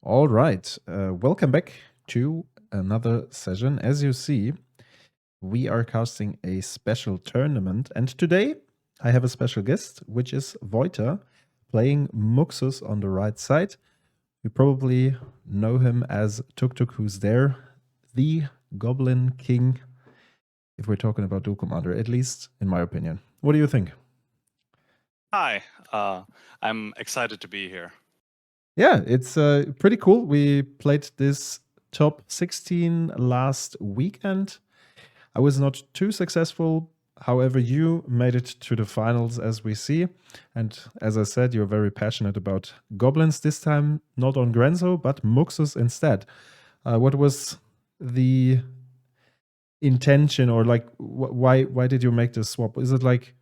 All right. Welcome back to another session. As you see, we are casting a special tournament. And today I have a special guest, which is Vojta, playing Muxus on the right side. You probably know him as TukTukWhosThere, the Goblin King, if we're talking about Duel Commander, at least in my opinion. What do you think? Hi, I'm excited to be here. Yeah, it's pretty cool. We played this top 16 last weekend. I was not too successful. However, you made it to the finals, as we see. And as I said, you're very passionate about goblins this time, not on Grenzo, but Muxus instead. What was the intention, or like why did you make this swap? Is it like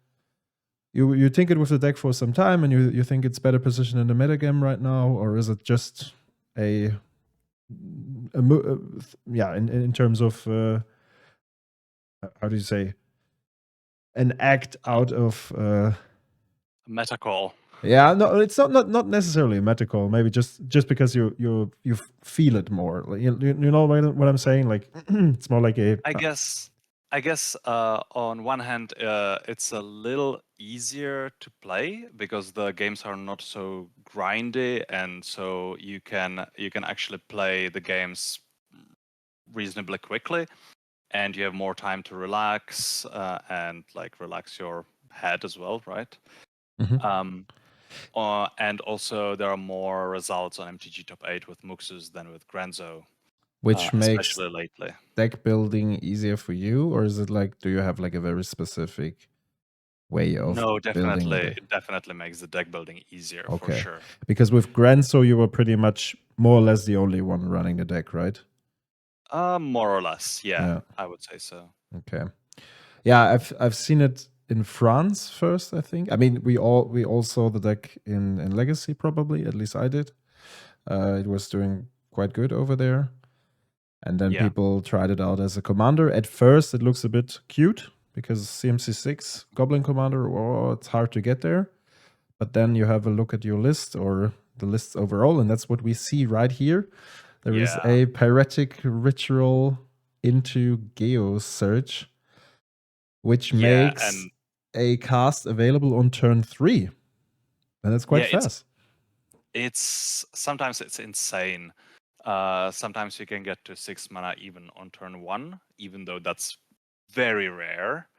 you think it with the deck for some time and you think it's better positioned in the metagame right now, or is it just in terms of how do you say, an act out of Meta call. yeah, no, it's not necessarily a meta call. Maybe just because you feel it more. Like, you know what I'm saying? Like it's more like a I guess on one hand, it's a little easier to play because the games are not so grindy, and so you can actually play the games reasonably quickly, and you have more time to relax and like relax your head as well, right? Mhm. And also there are more results on MTG Top 8 with Muxus than with Grenzo, Which makes especially lately. deck building easier for you, or is it like, do you have like a very specific way of No, building a definitely, deck? it definitely makes the deck building easier for Okay, sure. because with Grenzo you were pretty much more or less the only one running the deck, right? More or less, yeah, Yeah. I would say so. Okay. Yeah, I've seen it in France first, I think. I mean, we all saw the deck in Legacy, probably. At least I did. It was doing quite good over there. And then Yeah, people tried it out as a commander. At first, it looks a bit cute because CMC6 Goblin Commander, oh, it's hard to get there. But then you have a look at your list or the lists overall, and that's what we see right here. There is yeah, a Pyretic Ritual into Geo Search, which yeah, makes and a cast available on turn 3. And that's quite yeah, fast. it's sometimes it's insane. Sometimes you can get to 6 mana even on turn 1, even though that's very rare.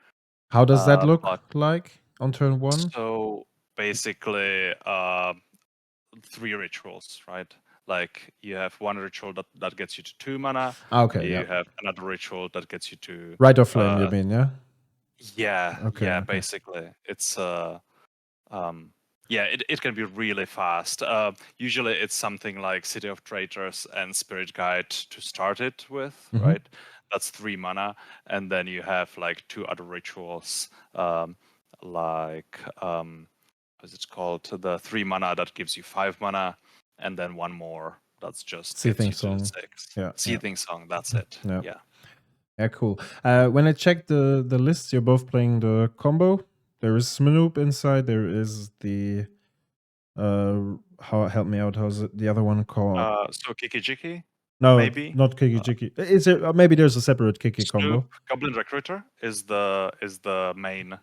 How does that look But like on turn 1? so basically, 3 rituals, right? Like you have one ritual that gets you to 2 mana. Okay, yeah. You have another ritual that gets you to Right of Flame, you mean, yeah? Okay, yeah, okay. basically. It's yeah, it can be really fast. Usually it's something like City of Traitors and Spirit Guide to start it with, Mm-hmm. right? That's 3 mana, and then you have like 2 other rituals, like what's it called? The 3 mana that gives you 5 mana, and then one more that's just gets Seething you to the Song. 6. Yeah, yeah. Seething Song, that's it. Yeah. Yeah. Yeah, cool. When I checked the list, you're both playing the combo. There is Snoop inside. There is the how help me out? How's it, the other one called? So Kiki Jiki, No, maybe. not Kiki Jiki. Is there maybe there's a separate Kiki Snoop, combo? Goblin Recruiter is the main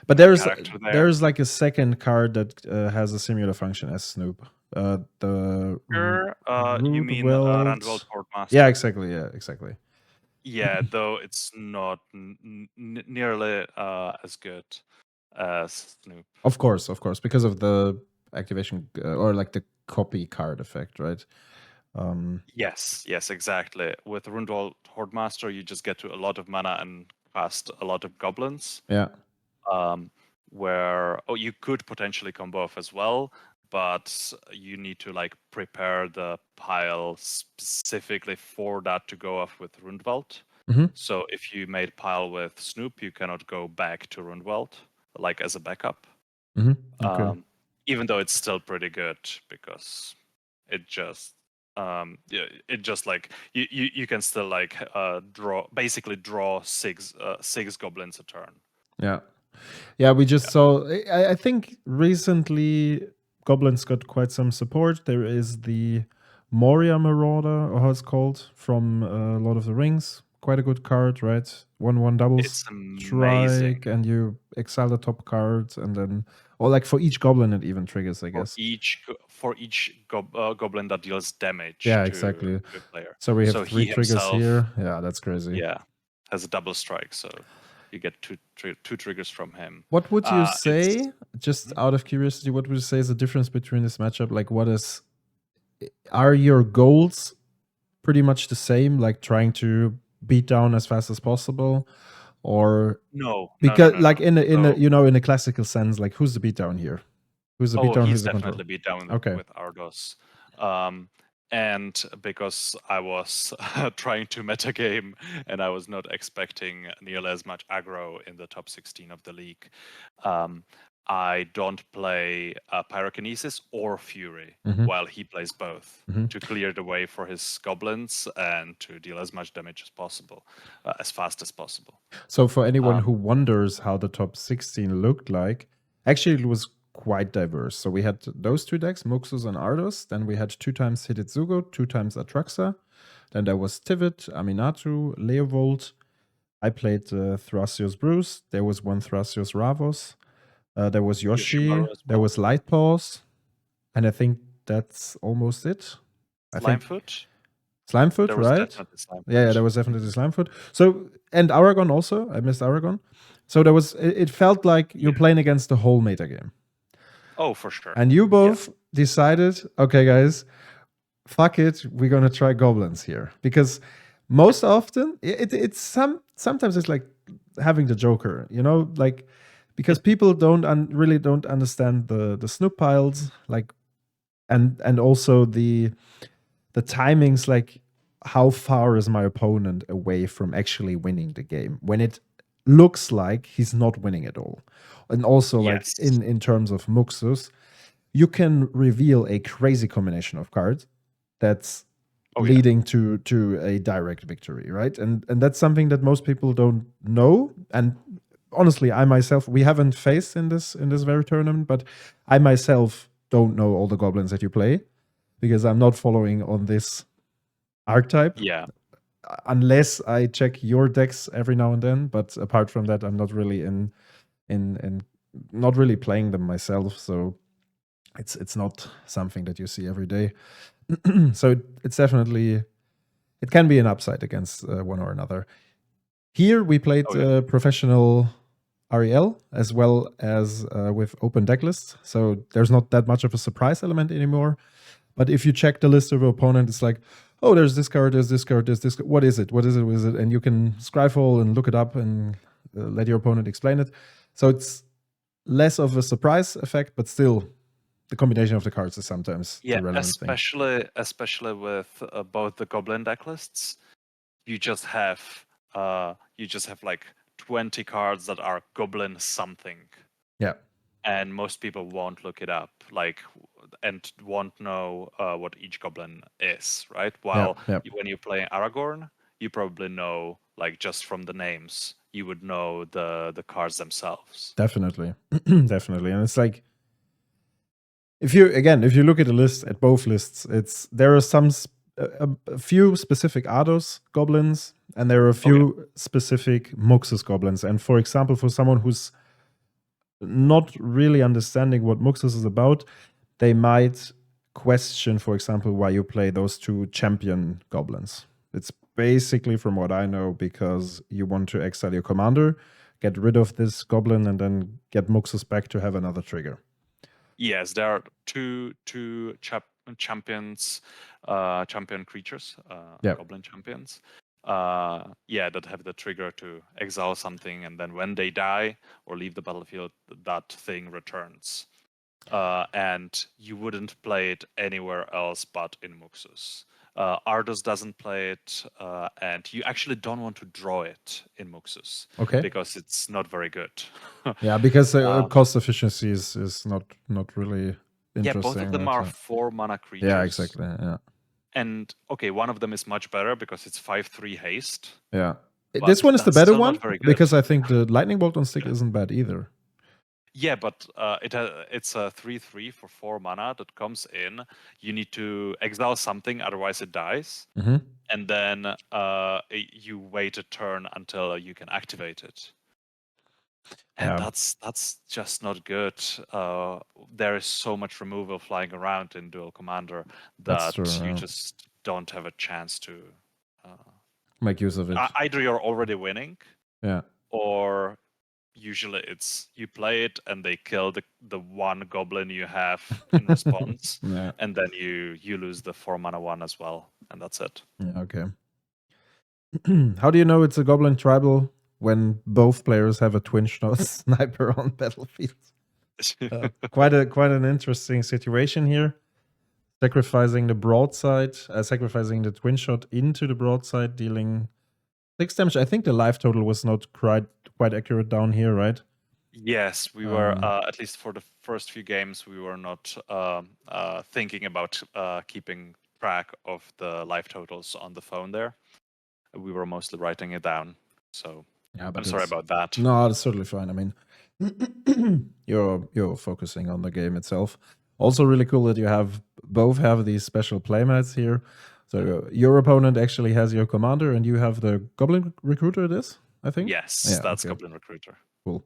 But character there. there's like a second card that has a similar function as Snoop. The Sure, you Root mean Weld. Randwell Yeah, Portmaster? exactly. Yeah, exactly. Yeah, though it's not nearly as good as Snoop. Of course, because of the activation or like the copy card effect, right? Yes, exactly. With Rundwell Hordemaster, you just get to a lot of mana and cast a lot of goblins. Yeah. Um, where you could potentially combo off as well, but you need to like prepare the pile specifically for that to go off with Rundveld. Mm-hmm. So if you made pile with Snoop, you cannot go back to Rundveld like as a backup. Mm-hmm. Okay. Even though it's still pretty good because it just yeah, it just like you can still like draw six goblins a turn. Yeah. Yeah, we just Yeah. saw. I think recently goblins got quite some support. There is the Moria Marauder, or how it's called, from Lord of the Rings. Quite a good card, right? 1/1 doubles. It's amazing. Strike, and you exile the top card, and then, or like for each goblin, it even triggers, I guess. For each goblin that deals damage Yeah, to exactly. a player. So we have So 3 he triggers himself, here. Yeah, that's crazy. yeah, has a double strike. So you get two triggers from him. What would you It's say, just out of curiosity, what would you say is the difference between this matchup? Like, are your goals pretty much the same, like trying to beat down as fast as possible? Or no, because no. like in So- in a classical sense, like who's the beatdown here? Who's the beatdown? he's Who's the control? definitely beat down Okay. with Ardoz. And because I was trying to metagame and I was not expecting nearly as much aggro in the top 16 of the league, I don't play Pyrokinesis or Fury while he plays both to clear the way for his goblins and to deal as much damage as possible, as fast as possible. So for anyone who wonders how the top 16 looked like, actually it was quite diverse. So we had those 2 decks, Muxus and Ardoz. Then we had 2 times Hidetsugo, 2 times Atraxa. Then there was Tivit, Aminatu, Leovold. I played Thrasios Bruce. There was 1 Thrasios Ravos. There was Yoshi. Yoshimaru as There well. was Lightpaws. And I think that's almost it. Slimefoot? Slimefoot, There was right? definitely Slimefoot. Yeah, there was definitely Slimefoot. So, and Aragon also. I missed Aragon. So there was. It felt like you're playing against the whole metagame. Oh, for sure. And you both decided, okay, guys, fuck it, we're gonna try goblins here, because most often it's sometimes it's like having the Joker, like, because people really don't understand the snoop piles, like, and also the timings, like how far is my opponent away from actually winning the game when it looks like he's not winning at all. And also, like in terms of Muxus, you can reveal a crazy combination of cards that's leading to a direct victory, right? And that's something that most people don't know. And honestly, I myself, we haven't faced in this very tournament, but I myself don't know all the goblins that you play because I'm not following on this archetype. Yeah. Unless I check your decks every now and then, but apart from that, I'm not really not really playing them myself. So it's not something that you see every day. So it's definitely, it can be an upside against one or another. Here we played professional REL as well as with open decklists. So there's not that much of a surprise element anymore. But if you check the list of your opponent, it's like, oh, there's this card, there's this card, there's this. What is it? What is it? What is it? And you can scryfall and look it up and let your opponent explain it. So it's less of a surprise effect, but still, the combination of the cards is sometimes the relevant thing. Especially with both the Goblin decklists, you just have like 20 cards that are Goblin something. Yeah. And most people won't look it up, and won't know what each goblin is, right? While when you're playing Aragorn, you probably know, like, just from the names, you would know the cards themselves. Definitely. Definitely. And it's like, if you look at the list, at both lists, there are a few specific Ardoz goblins, and there are a few specific Muxus goblins. And for example, for someone who's not really understanding what Muxus is about, they might question, for example, why you play those 2 champion goblins. It's basically, from what I know, because you want to exile your commander, get rid of this goblin, and then get Muxus back to have another trigger. Yes, there are two champions, champion creatures, goblin champions. That have the trigger to exile something, and then when they die or leave the battlefield, that thing returns. And you wouldn't play it anywhere else but in Muxus. Ardoz doesn't play it, and you actually don't want to draw it in Muxus, because it's not very good. Yeah, because cost efficiency is not really interesting. Yeah, both of them are 4 mana creatures. Yeah, exactly. Yeah. And one of them is much better because it's 5/3 haste. Yeah, this one is the better one because I think the lightning bolt on stick isn't bad either. Yeah, but it's a 3/3 for 4 mana that comes in. You need to exile something, otherwise it dies. Mm-hmm. And then you wait a turn until you can activate it. And Yeah, that's just not good. There is so much removal flying around in Duel Commander that's that true. you just don't have a chance to. Make use of it. Either you're already winning, Yeah. or usually it's you play it and they kill the one goblin you have in response, Yeah. and then you lose the 4 mana one as well, and that's it. Yeah. Okay. How do you know it's a goblin tribal when both players have a twin shot sniper on battlefield? Quite an interesting situation here. Sacrificing the broadside, sacrificing the twin shot into the broadside, dealing 6 damage. I think the life total was not quite accurate down here, right? Yes, we were at least for the first few games we were not thinking about keeping track of the life totals on the phone there. We were mostly writing it down. So Yeah, but I'm sorry about that. No, that's totally fine. I mean, you're focusing on the game itself. Also, really cool that you both have these special playmats here. So your opponent actually has your commander, and you have the Goblin Recruiter. This, I think. Yes, Yeah. that's Okay. Goblin Recruiter. Cool.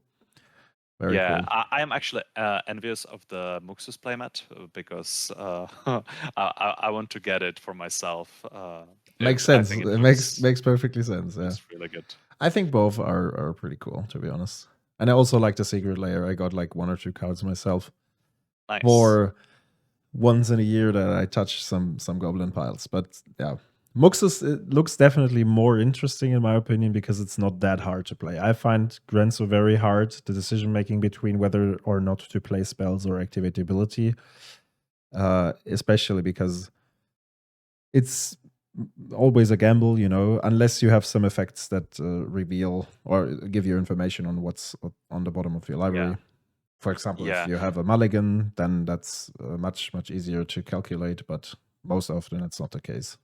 Very Yeah, cool. I am actually envious of the Muxus playmat because I want to get it for myself. Makes I sense. think It makes perfectly sense. Yeah. looks really good. I think both are pretty cool, to be honest. And I also like the Secret Lair. I got like 1 or 2 cards myself. Nice. For once in a year that I touch some goblin piles. But yeah, Muxus, it looks definitely more interesting in my opinion because it's not that hard to play. I find Grenzo very hard, the decision making between whether or not to play spells or activate ability, especially because it's always a gamble, you know, unless you have some effects that reveal or give you information on what's on the bottom of your library. Yeah. For example, if Yeah. you have a mulligan, then that's much easier to calculate, but most often it's not the case.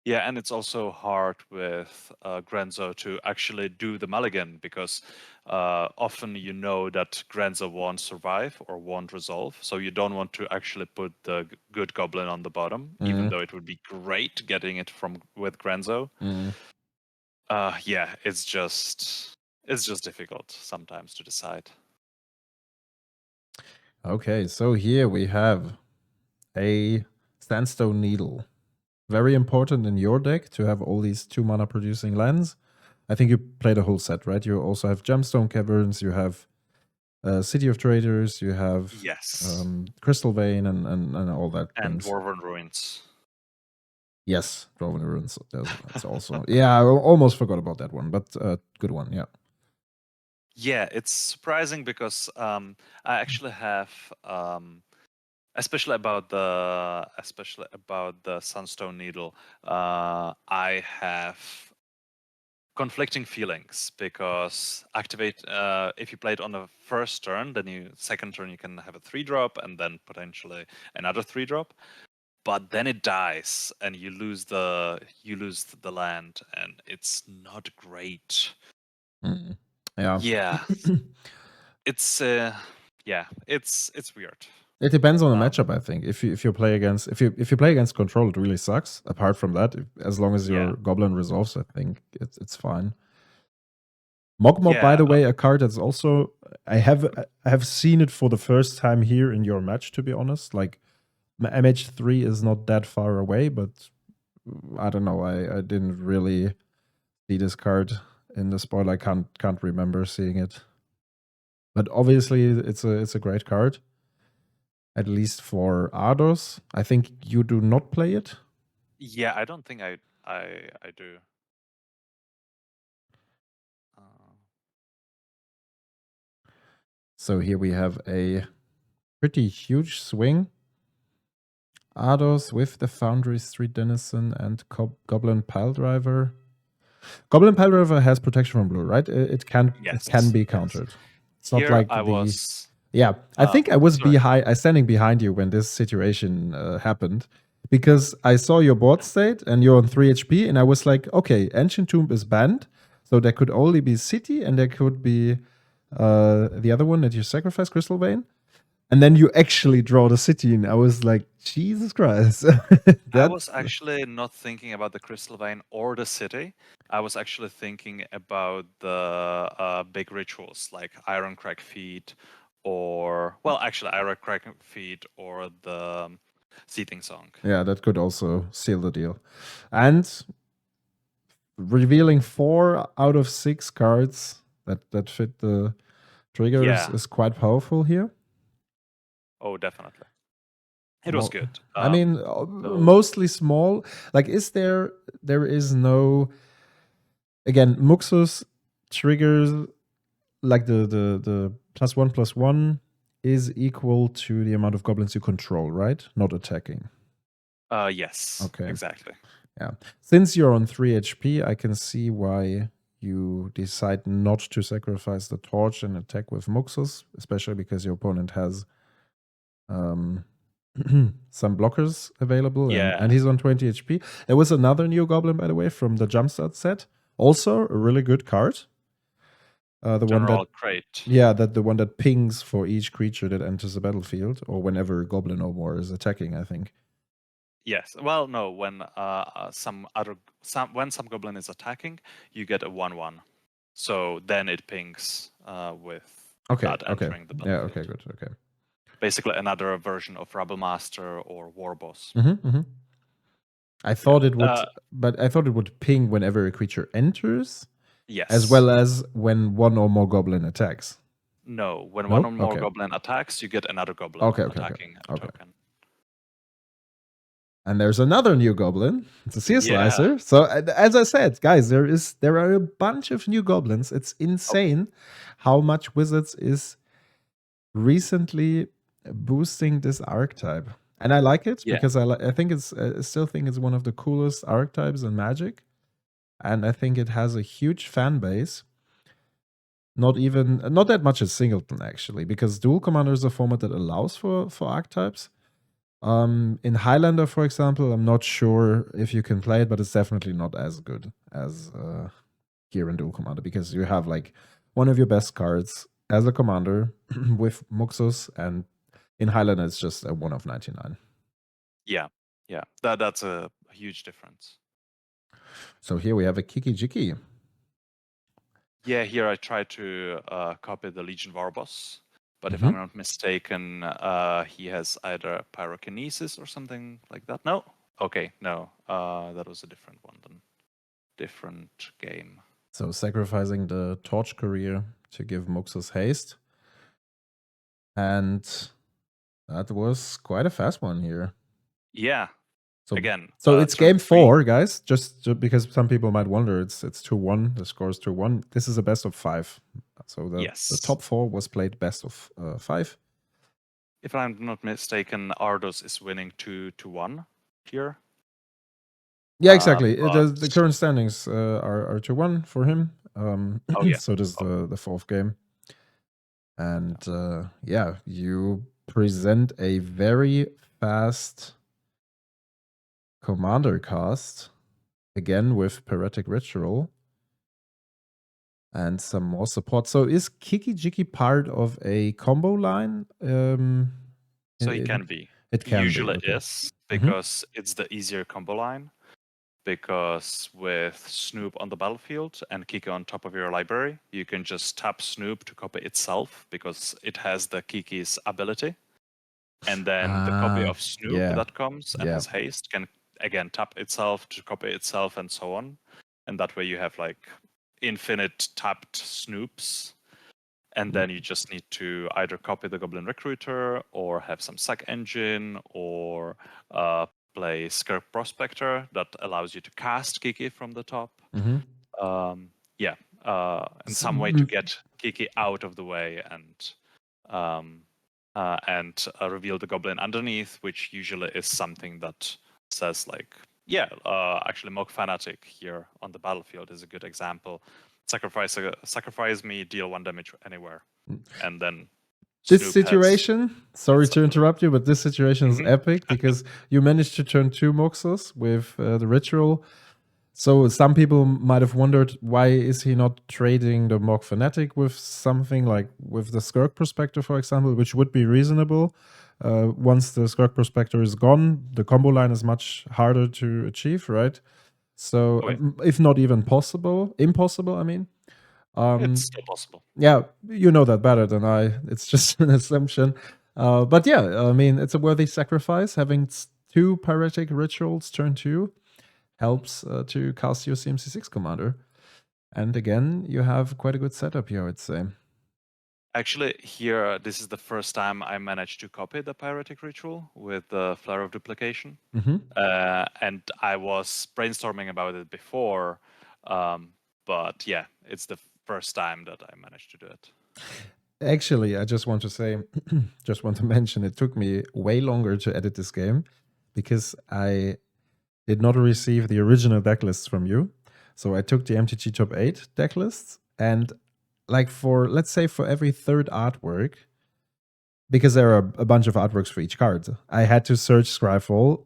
Yeah, and it's also hard with Grenzo to actually do the mulligan because often you know that Grenzo won't survive or won't resolve, so you don't want to actually put the good goblin on the bottom, even though it would be great getting it with Grenzo. Yeah, it's just difficult sometimes to decide. Okay, so here we have a Sandstone Needle. Very important in your deck to have all these 2 mana producing lands. I think you play the whole set, right? You also have Gemstone Caverns, you have City of Traders, you have Yes, Crystal Vein and all that and things. Dwarven Ruins. Yes, Dwarven Ruins. That's also yeah. I almost forgot about that one, but good one. Yeah. Yeah, it's surprising because I actually have, especially about the Sunstone Needle, I have conflicting feelings because activate if you play it on the first turn, then second turn you can have a 3-drop and then potentially another 3-drop. But then it dies and you lose the land, and it's not great. Yeah. Yeah. It's it's weird. It depends on the matchup, I think. If you play against control, it really sucks. Apart from that, as long as your goblin resolves, I think it's fine. Mogmob, by the way, a card that's also I have seen it for the first time here in your match. To be honest, like MH3 is not that far away, but I don't know. I didn't really see this card in the spoil. I can't remember seeing it. But obviously, it's a great card. At least for Ardoz. I think you do not play it. Yeah, I don't think I do. So here we have a pretty huge swing. Ardoz with the Foundry Street Denizen and Goblin Piledriver. Goblin Piledriver has protection from blue, right? It can be countered. It's not like yeah. I think I was standing behind you when this situation happened because I saw your board state and you're on 3 HP, and I was like, okay, Ancient Tomb is banned, so there could only be City and there could be the other one that you sacrifice, Crystal Vein, and then you actually draw the city. And I was like, Jesus Christ. I was actually not thinking about the Crystal Vein or the city. I was actually thinking about the big rituals like Iron Crack Feet, or actually Iron Crack Feet or the Seething Song. Yeah, that could also seal the deal. And revealing 4 out of 6 cards that fit the triggers is quite powerful here. Oh, definitely. It was good. I mean, mostly small. Like, there is no, again, Muxus triggers, like the +1/+1 is equal to the amount of goblins you control, right? Not attacking. Yes. Okay. Exactly. Yeah. Since you're on 3 HP, I can see why you decide not to sacrifice the torch and attack with Muxus, especially because your opponent has some blockers available, and he's on 20 HP. There was another new goblin, by the way, from the Jumpstart set. Also a really good card. The one that crate. Yeah, the one that pings for each creature that enters the battlefield, or whenever Goblin or more is attacking, I think. Yes. Well, no. When some goblin is attacking, you get a 1/1. So then it pings with that entering the battlefield. Yeah. Okay. Good. Okay. Basically, another version of Rebel Master or War Boss. I thought it would, but I thought it would ping whenever a creature enters. Yes. As well as when one or more goblin attacks. No, when one or more goblin attacks, you get another goblin attacking token. And there's another new goblin. It's a Seer Slicer. So as I said, guys, there are a bunch of new goblins. It's insane how much Wizards is recently boosting this archetype. And I like it because I think I still think it's one of the coolest archetypes in Magic. And I think it has a huge fan base. Not that much as Singleton, actually, because Duel Commander is a format that allows for archetypes. In Highlander, for example, I'm not sure if you can play it, but it's definitely not as good as here in Duel Commander, because you have like one of your best cards as a commander with Muxus, and in Highlander it's just a 1 of 99. Yeah, that's a huge difference. So here we have a Kiki Jiki. Yeah, here I tried to copy the Legion Warboss, but if I'm not mistaken, he has either Pyrokinesis or something like that. No? Okay, no. That was a different one then. Different game. So sacrificing the Torch Career to give Muxus haste. And that was quite a fast one here. Yeah. So, again. So it's game 4, guys. Just because some people might wonder, it's 2-1. The score is 2-1. This is a best of 5. So the top 4 was played best of 5. If I'm not mistaken, Ardoz is winning 2-1 here. Yeah, exactly. The current standings are 2-1 for him. So this is the 4th game. And you present a very fast commander cast, again with Pyretic Ritual and some more support. So is Kiki Jiki part of a combo line? So it can be. It can usually be. Okay. Is, because it's the easier combo line. Because with Snoop on the battlefield and Kiki on top of your library, you can just tap Snoop to copy itself because it has the Kiki's ability. And then the copy of Snoop that comes and has haste can again tap itself to copy itself and so on. And that way you have like infinite tapped Snoops. And then you just need to either copy the Goblin Recruiter or have some sack engine or play Skirk Prospector that allows you to cast Kiki from the top. In some way to get Kiki out of the way and reveal the Goblin underneath, which usually is something that says like, actually Mog Fanatic here on the battlefield is a good example. Sacrifice me, deal 1 damage anywhere, and then this situation, sorry to interrupt you, but this situation is epic because you managed to turn 2 Muxus with the ritual, So some people might have wondered, why is he not trading the Morg Fanatic with something like with the Skirk Prospector, for example, which would be reasonable. Once the Skirk Prospector is gone, the combo line is much harder to achieve, right? So, if not even impossible, I mean. It's still possible. Yeah, you know that better than I. It's just an assumption. But yeah, I mean, it's a worthy sacrifice. Having 2 Pyretic Rituals turn 2 helps to cast your CMC6 commander. And again, you have quite a good setup here, I'd say. Actually, here, this is the first time I managed to copy the Pyretic Ritual with the Flare of Duplication. And I was brainstorming about it before. But yeah, it's the first time that I managed to do it. Actually, I just want to say, just want to mention, it took me way longer to edit this game because I did not receive the original decklists from you. So I took the MTG top 8 decklists, and like let's say for every third artwork, because there are a bunch of artworks for each card, I had to search Scryfall.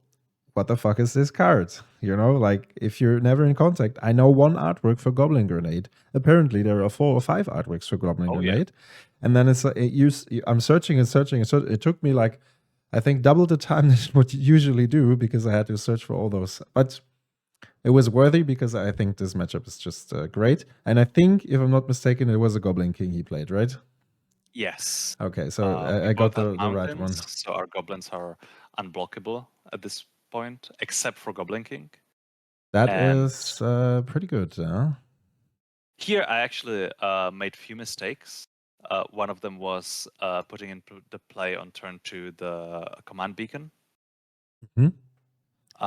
What the fuck is this card? You know, like if you're never in contact, I know 1 artwork for Goblin Grenade. Apparently, there are 4 or 5 artworks for Goblin Grenade. Yeah. And then I'm searching and searching and searching. It took me like, I think, double the time than what you usually do because I had to search for all those. But it was worthy because I think this matchup is just great. And I think, if I'm not mistaken, it was a Goblin King he played, right? Yes. Okay, so I got the right one. So our goblins are unblockable at this point, except for Goblin King. That is pretty good. Here, I actually made a few mistakes. One of them was putting into the play on turn 2 the command beacon.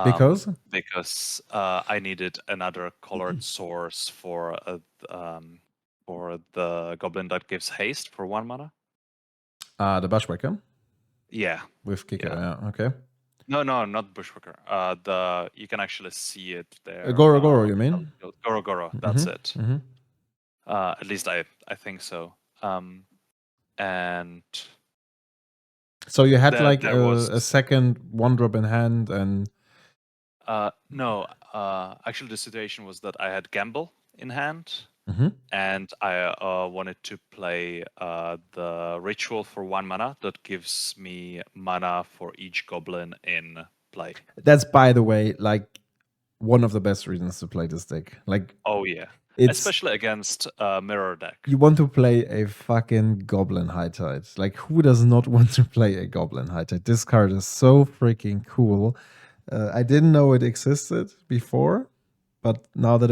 Because I needed another colored source for the goblin that gives haste for 1 mana. The Bushwhacker? Yeah. With Kicker, yeah. Okay. No, not Bushwhacker. You can actually see it there. Goro, you mean? Goro, that's it. At least I think so. And so you had like a second 1-drop in hand and no, actually the situation was that I had Gamble in hand, and I wanted to play the ritual for 1 mana that gives me mana for each goblin in play. That's, by the way, like one of the best reasons to play this deck. Like, oh yeah, especially against mirror deck. You want to play a fucking Goblin High Tide. Like, who does not want to play a Goblin High Tide? This card is so freaking cool. I didn't know it existed before, but now that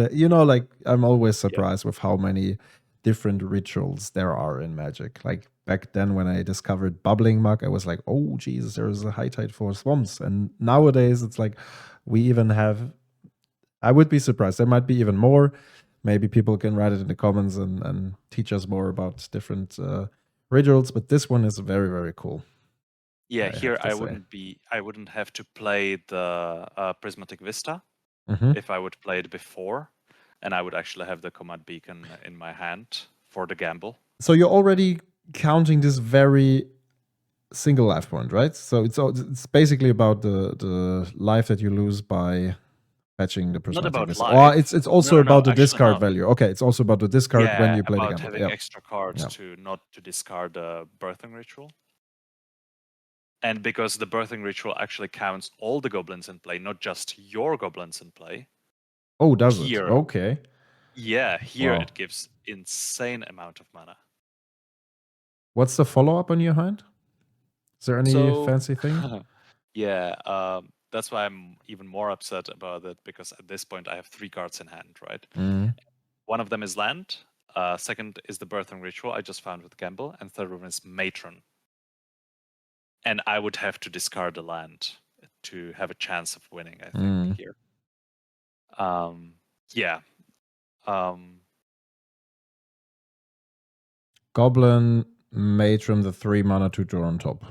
I'm always surprised with how many different rituals there are in Magic. Like back then when I discovered Bubbling Mug, I was like, oh Jesus, there is a High Tide for swamps. And nowadays it's like we even have, I would be surprised, there might be even more. Maybe people can write it in the comments and teach us more about different rituals, but this one is very, very cool. Yeah, here I wouldn't have to play the Prismatic Vista if I would play it before, and I would actually have the Command Beacon in my hand for the gamble. So you're already counting this very single life point, right? So it's basically about the life that you lose by fetching the Prismatic Vista. Or it's also about the discard value. Okay, it's also about the discard when you play the gamble. Having extra cards to not to discard the Birthing Ritual. And because the Birthing Ritual actually counts all the goblins in play, not just your goblins in play. Oh, does it? Okay. Yeah, here it gives insane amount of mana. What's the follow-up on your hand? Is there any fancy thing? Yeah, that's why I'm even more upset about it, because at this point I have 3 cards in hand, right? One of them is land, second is the Birthing Ritual I just found with Gamble, and third one is Matron. And I would have to discard the land to have a chance of winning, I think, here. Yeah. Goblin, Matron, the 3 mana to draw on top.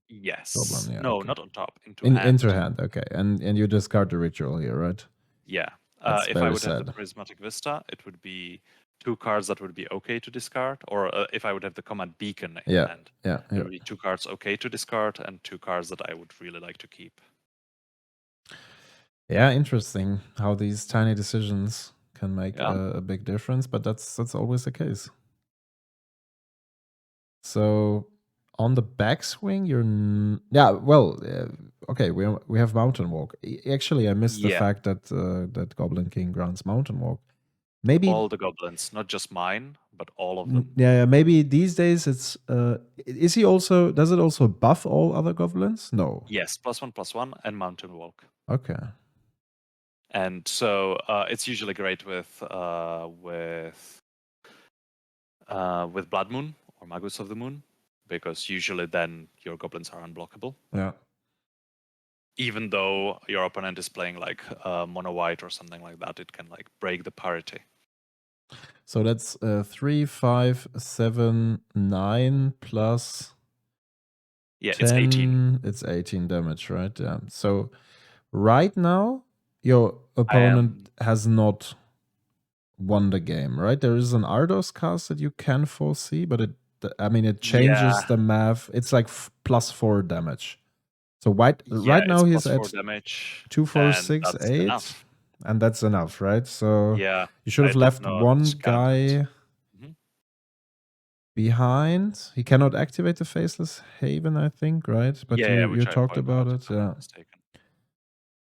Yes. Goblin, yeah, no, okay. not on top. Into hand. Into hand, okay. And you discard the ritual here, right? Yeah. If I would have the Prismatic Vista, it would be 2 cards that would be okay to discard. Or if I would have the Command Beacon in hand, there would be 2 cards okay to discard and 2 cards that I would really like to keep. Yeah, interesting how these tiny decisions can make Yeah. a big difference, but that's always the case. So on the backswing, okay, we have Mountain Walk. Actually, I missed the Yeah. fact that that Goblin King grants Mountain Walk. Maybe All the goblins, not just mine, but all of them. yeah, maybe these days it's does it also buff all other goblins? No. Yes, +1/+1 and Mountain Walk. Okay. And so it's usually great with Blood Moon or Magus of the Moon, because usually then your goblins are unblockable. Yeah. Even though your opponent is playing like mono white or something like that, it can like break the parity. So that's 3, 5, 7, 9 plus. Yeah, 10, it's 18. It's 18 damage, right? Yeah. So right now, your opponent has not won the game, right? There is an Ardoz cast that you can foresee, but it changes the math. It's like +4 damage. So right now he's +4 at damage 2, 4, and 6, that's 8, enough. and that's enough, right? So Yeah, you should have left one guy behind. He cannot activate the Faceless Haven, I think, right? But you talked about it, yeah. Mistaken.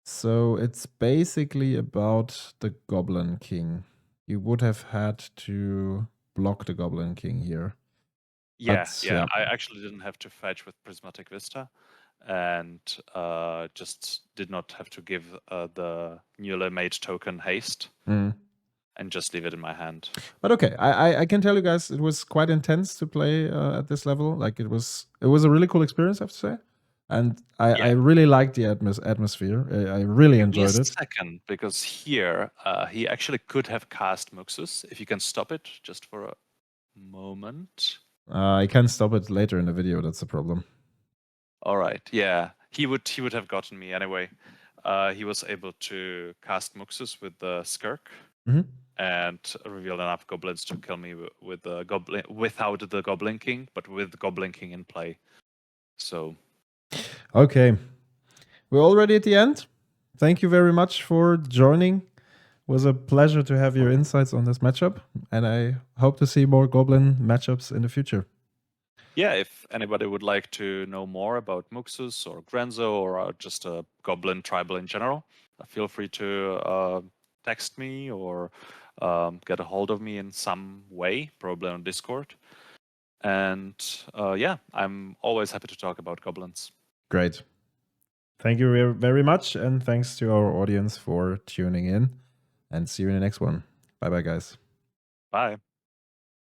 So it's basically about the Goblin King. You would have had to block the Goblin King here. Yeah. I actually didn't have to fetch with Prismatic Vista, and just did not have to give the newly made token haste, and just leave it in my hand. But okay, I can tell you guys, it was quite intense to play at this level. Like it was a really cool experience, I have to say. And I really liked the atmosphere. I really enjoyed it. Second, because here he actually could have cast Muxus, if you can stop it just for a moment. I can stop it later in the video. That's the problem. All right. Yeah, he would have gotten me anyway. He was able to cast Muxus with the Skirk and reveal enough goblins to kill me with the goblin without the Goblin King, but with the Goblin King in play. So. Okay, we're already at the end. Thank you very much for joining. It was a pleasure to have your insights on this matchup, and I hope to see more Goblin matchups in the future. Yeah, if anybody would like to know more about Muxus or Grenzo or just a Goblin tribal in general, feel free to text me or get a hold of me in some way, probably on Discord. And yeah, I'm always happy to talk about goblins. Great. Thank you very much, and thanks to our audience for tuning in, and see you in the next one. Bye-bye, guys. Bye.